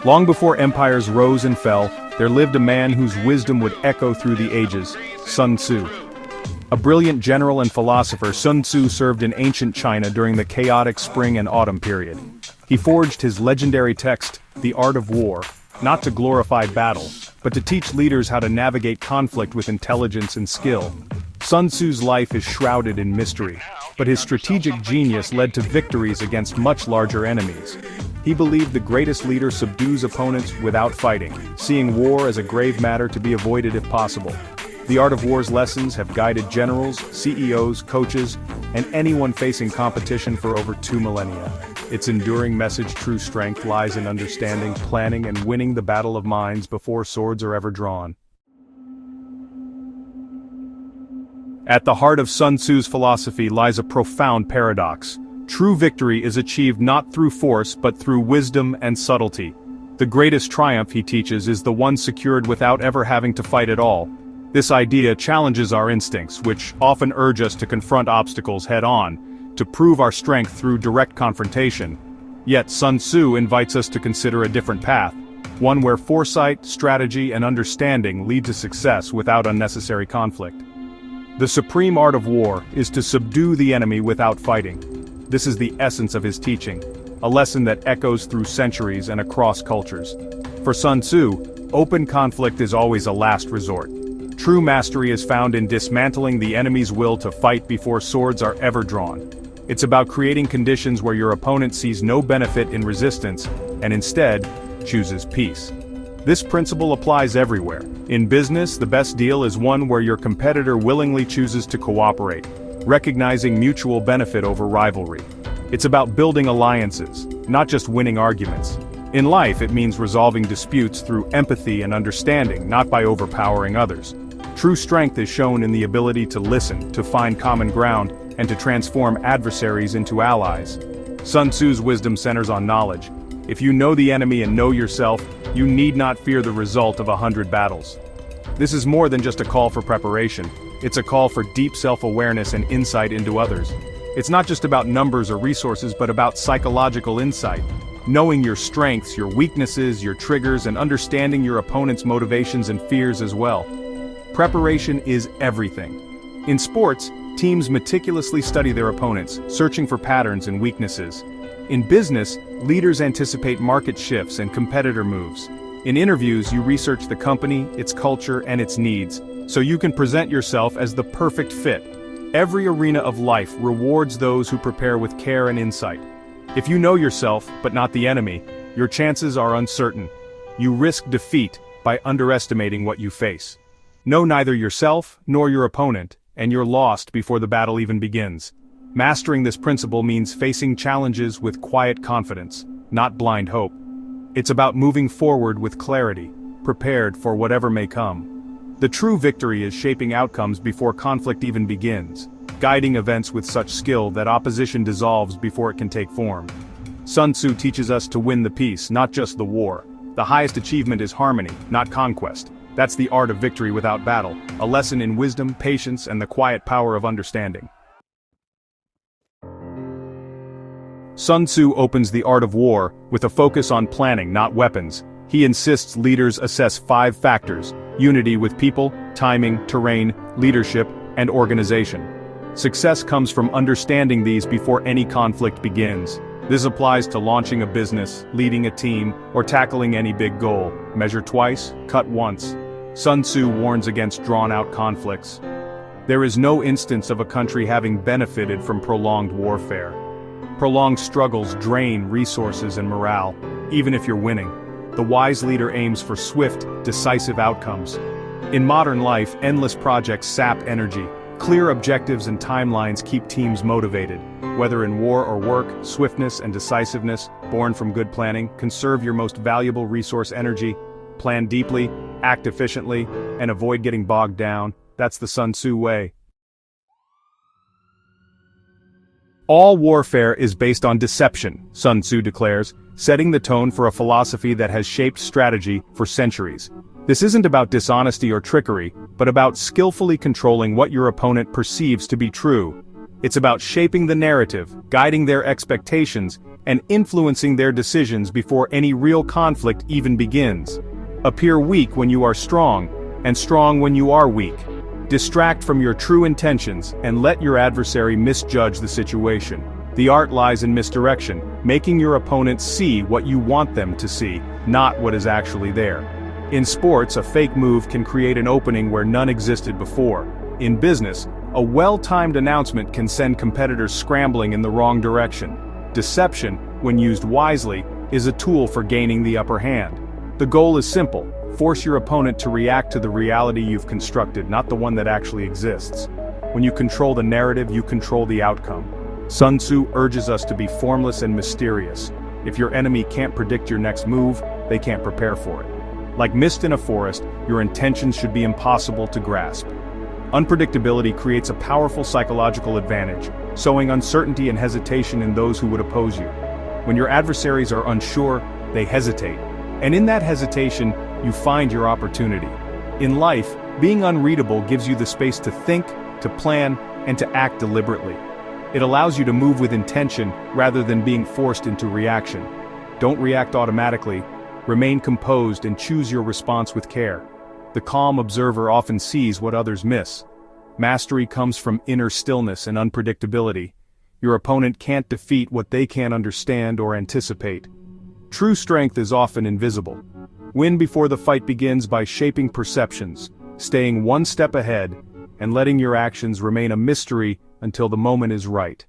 Long before empires rose and fell, there lived a man whose wisdom would echo through the ages, Sun Tzu. A brilliant general and philosopher, Sun Tzu served in ancient China during the chaotic spring and autumn period. He forged his legendary text, The Art of War, not to glorify battle, but to teach leaders how to navigate conflict with intelligence and skill. Sun Tzu's life is shrouded in mystery, but his strategic genius led to victories against much larger enemies. He believed the greatest leader subdues opponents without fighting, seeing war as a grave matter to be avoided if possible. The Art of War's lessons have guided generals, CEOs, coaches, and anyone facing competition for over 2 millennia. Its enduring message, true strength, lies in understanding, planning, and winning the battle of minds before swords are ever drawn. At the heart of Sun Tzu's philosophy lies a profound paradox. True victory is achieved not through force but through wisdom and subtlety. The greatest triumph, he teaches, is the one secured without ever having to fight at all. This idea challenges our instincts, which often urge us to confront obstacles head-on, to prove our strength through direct confrontation. Yet Sun Tzu invites us to consider a different path, one where foresight, strategy, and understanding lead to success without unnecessary conflict. The supreme art of war is to subdue the enemy without fighting. This is the essence of his teaching, a lesson that echoes through centuries and across cultures. For Sun Tzu, open conflict is always a last resort. True mastery is found in dismantling the enemy's will to fight before swords are ever drawn. It's about creating conditions where your opponent sees no benefit in resistance, and instead, chooses peace. This principle applies everywhere. In business, the best deal is one where your competitor willingly chooses to cooperate, recognizing mutual benefit over rivalry. It's about building alliances, not just winning arguments. In life, it means resolving disputes through empathy and understanding, not by overpowering others. True strength is shown in the ability to listen, to find common ground, and to transform adversaries into allies. Sun Tzu's wisdom centers on knowledge. If you know the enemy and know yourself, you need not fear the result of 100 battles. This is more than just a call for preparation. It's a call for deep self-awareness and insight into others. It's not just about numbers or resources, but about psychological insight. Knowing your strengths, your weaknesses, your triggers, and understanding your opponent's motivations and fears as well. Preparation is everything. In sports, teams meticulously study their opponents, searching for patterns and weaknesses. In business, leaders anticipate market shifts and competitor moves. In interviews, you research the company, its culture, and its needs, so you can present yourself as the perfect fit. Every arena of life rewards those who prepare with care and insight. If you know yourself, but not the enemy, your chances are uncertain. You risk defeat by underestimating what you face. Know neither yourself nor your opponent, and you're lost before the battle even begins. Mastering this principle means facing challenges with quiet confidence, not blind hope. It's about moving forward with clarity, prepared for whatever may come. The true victory is shaping outcomes before conflict even begins, guiding events with such skill that opposition dissolves before it can take form. Sun Tzu teaches us to win the peace, not just the war. The highest achievement is harmony, not conquest. That's the art of victory without battle, a lesson in wisdom, patience, and the quiet power of understanding. Sun Tzu opens The Art of War with a focus on planning, not weapons. He insists leaders assess 5 factors: unity with people, timing, terrain, leadership, and organization. Success comes from understanding these before any conflict begins. This applies to launching a business, leading a team, or tackling any big goal. Measure twice, cut once. Sun Tzu warns against drawn-out conflicts. There is no instance of a country having benefited from prolonged warfare. Prolonged struggles drain resources and morale, even if you're winning. The wise leader aims for swift, decisive outcomes. In modern life, endless projects sap energy. Clear objectives and timelines keep teams motivated. Whether in war or work, swiftness and decisiveness, born from good planning, conserve your most valuable resource: energy. Plan deeply, act efficiently, and avoid getting bogged down. That's the Sun Tzu way. All warfare is based on deception, Sun Tzu declares, setting the tone for a philosophy that has shaped strategy for centuries. This isn't about dishonesty or trickery, but about skillfully controlling what your opponent perceives to be true. It's about shaping the narrative, guiding their expectations, and influencing their decisions before any real conflict even begins. Appear weak when you are strong, and strong when you are weak. Distract from your true intentions and let your adversary misjudge the situation. The art lies in misdirection, making your opponent see what you want them to see, not what is actually there. In sports, a fake move can create an opening where none existed before. In business, a well-timed announcement can send competitors scrambling in the wrong direction. Deception, when used wisely, is a tool for gaining the upper hand. The goal is simple: force your opponent to react to the reality you've constructed, not the one that actually exists. When you control the narrative, you control the outcome. Sun Tzu urges us to be formless and mysterious. If your enemy can't predict your next move, they can't prepare for it. Like mist in a forest, your intentions should be impossible to grasp. Unpredictability creates a powerful psychological advantage, sowing uncertainty and hesitation in those who would oppose you. When your adversaries are unsure, they hesitate. And in that hesitation, you find your opportunity. In life, being unreadable gives you the space to think, to plan, and to act deliberately. It allows you to move with intention rather than being forced into reaction. Don't react automatically. Remain composed and choose your response with care. The calm observer often sees what others miss. Mastery comes from inner stillness and unpredictability. Your opponent can't defeat what they can't understand or anticipate. True strength is often invisible. Win before the fight begins by shaping perceptions, staying one step ahead, and letting your actions remain a mystery until the moment is right.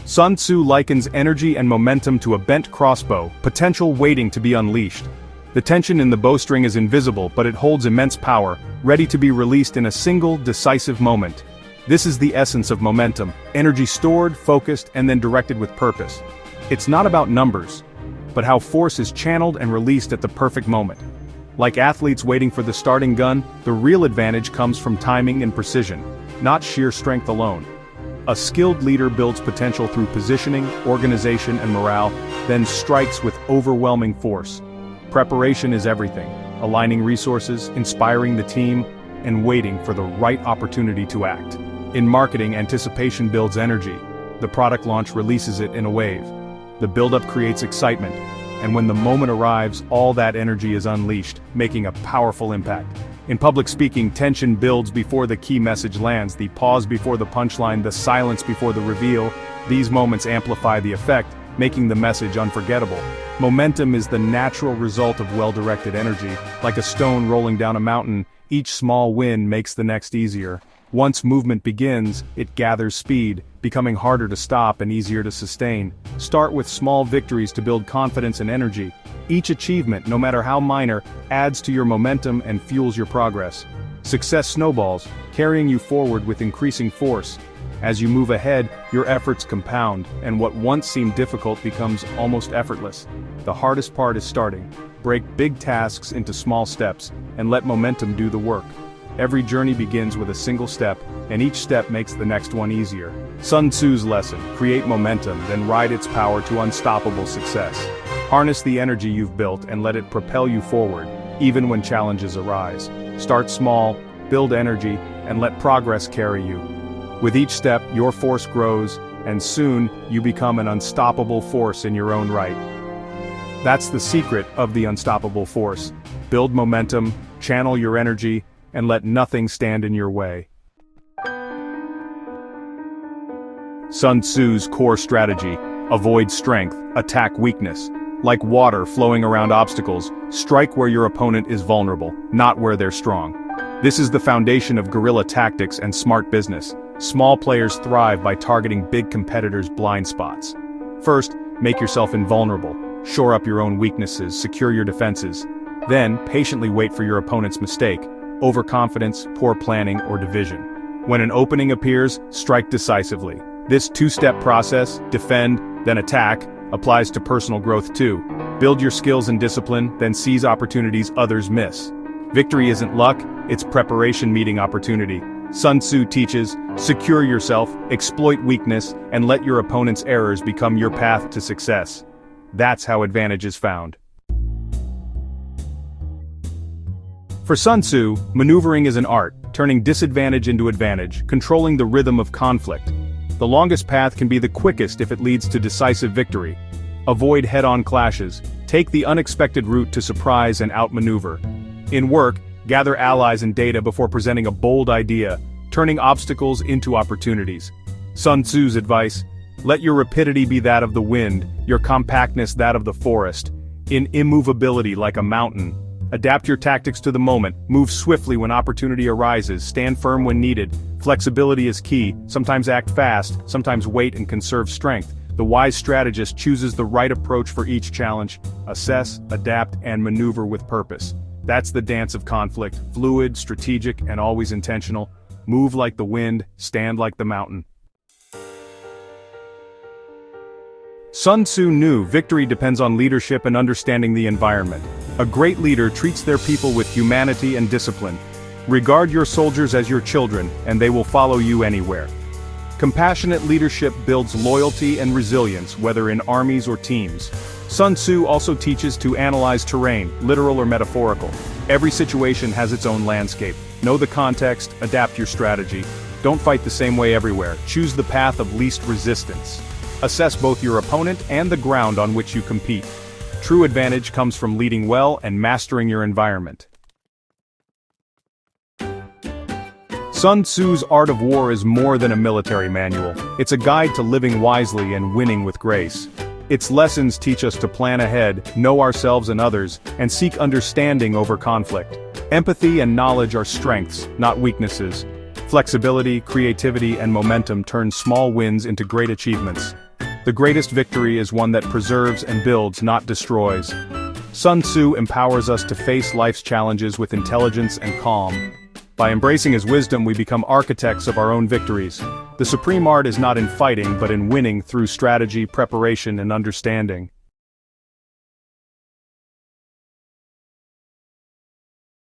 Sun Tzu likens energy and momentum to a bent crossbow, potential waiting to be unleashed. The tension in the bowstring is invisible, but it holds immense power, ready to be released in a single, decisive moment. This is the essence of momentum: energy stored, focused, and then directed with purpose. It's not about numbers, but how force is channeled and released at the perfect moment. Like athletes waiting for the starting gun, the real advantage comes from timing and precision, not sheer strength alone. A skilled leader builds potential through positioning, organization, and morale, then strikes with overwhelming force. Preparation is everything: aligning resources, inspiring the team, and waiting for the right opportunity to act. In marketing, anticipation builds energy. The product launch releases it in a wave. The build-up creates excitement, and when the moment arrives, all that energy is unleashed, making a powerful impact. In public speaking, tension builds before the key message lands: the pause before the punchline, the silence before the reveal. These moments amplify the effect, making the message unforgettable. Momentum is the natural result of well-directed energy. Like a stone rolling down a mountain, each small win makes the next easier. Once movement begins, it gathers speed, becoming harder to stop and easier to sustain. Start with small victories to build confidence and energy. Each achievement, no matter how minor, adds to your momentum and fuels your progress. Success snowballs, carrying you forward with increasing force. As you move ahead, your efforts compound, and what once seemed difficult becomes almost effortless. The hardest part is starting. Break big tasks into small steps, and let momentum do the work. Every journey begins with a single step, and each step makes the next one easier. Sun Tzu's lesson: create momentum, then ride its power to unstoppable success. Harness the energy you've built and let it propel you forward, even when challenges arise. Start small, build energy, and let progress carry you. With each step, your force grows, and soon, you become an unstoppable force in your own right. That's the secret of the unstoppable force. Build momentum, channel your energy, and let nothing stand in your way. Sun Tzu's core strategy: avoid strength, attack weakness. Like water flowing around obstacles, strike where your opponent is vulnerable, not where they're strong. This is the foundation of guerrilla tactics and smart business. Small players thrive by targeting big competitors' blind spots. First, make yourself invulnerable. Shore up your own weaknesses, secure your defenses. Then, patiently wait for your opponent's mistake: overconfidence, poor planning, or division. When an opening appears, strike decisively. This two-step process, defend, then attack, applies to personal growth too. Build your skills and discipline, then seize opportunities others miss. Victory isn't luck, it's preparation meeting opportunity. Sun Tzu teaches: secure yourself, exploit weakness, and let your opponent's errors become your path to success. That's how advantage is found. For Sun Tzu, maneuvering is an art, turning disadvantage into advantage, controlling the rhythm of conflict. The longest path can be the quickest if it leads to decisive victory. Avoid head-on clashes. Take the unexpected route to surprise and outmaneuver. In work, gather allies and data before presenting a bold idea, turning obstacles into opportunities. Sun Tzu's advice: let your rapidity be that of the wind, your compactness that of the forest. In immovability like a mountain. Adapt your tactics to the moment, move swiftly when opportunity arises, stand firm when needed. Flexibility is key, sometimes act fast, sometimes wait and conserve strength. The wise strategist chooses the right approach for each challenge. Assess, adapt, and maneuver with purpose. That's the dance of conflict, fluid, strategic, and always intentional. Move like the wind, stand like the mountain. Sun Tzu knew victory depends on leadership and understanding the environment. A great leader treats their people with humanity and discipline. Regard your soldiers as your children, and they will follow you anywhere. Compassionate leadership builds loyalty and resilience, whether in armies or teams. Sun Tzu also teaches to analyze terrain, literal or metaphorical. Every situation has its own landscape. Know the context, adapt your strategy. Don't fight the same way everywhere. Choose the path of least resistance. Assess both your opponent and the ground on which you compete. True advantage comes from leading well and mastering your environment. Sun Tzu's Art of War is more than a military manual. It's a guide to living wisely and winning with grace. Its lessons teach us to plan ahead, know ourselves and others, and seek understanding over conflict. Empathy and knowledge are strengths, not weaknesses. Flexibility, creativity, and momentum turn small wins into great achievements. The greatest victory is one that preserves and builds, not destroys. Sun Tzu empowers us to face life's challenges with intelligence and calm. By embracing his wisdom, we become architects of our own victories. The supreme art is not in fighting, but in winning through strategy, preparation, and understanding.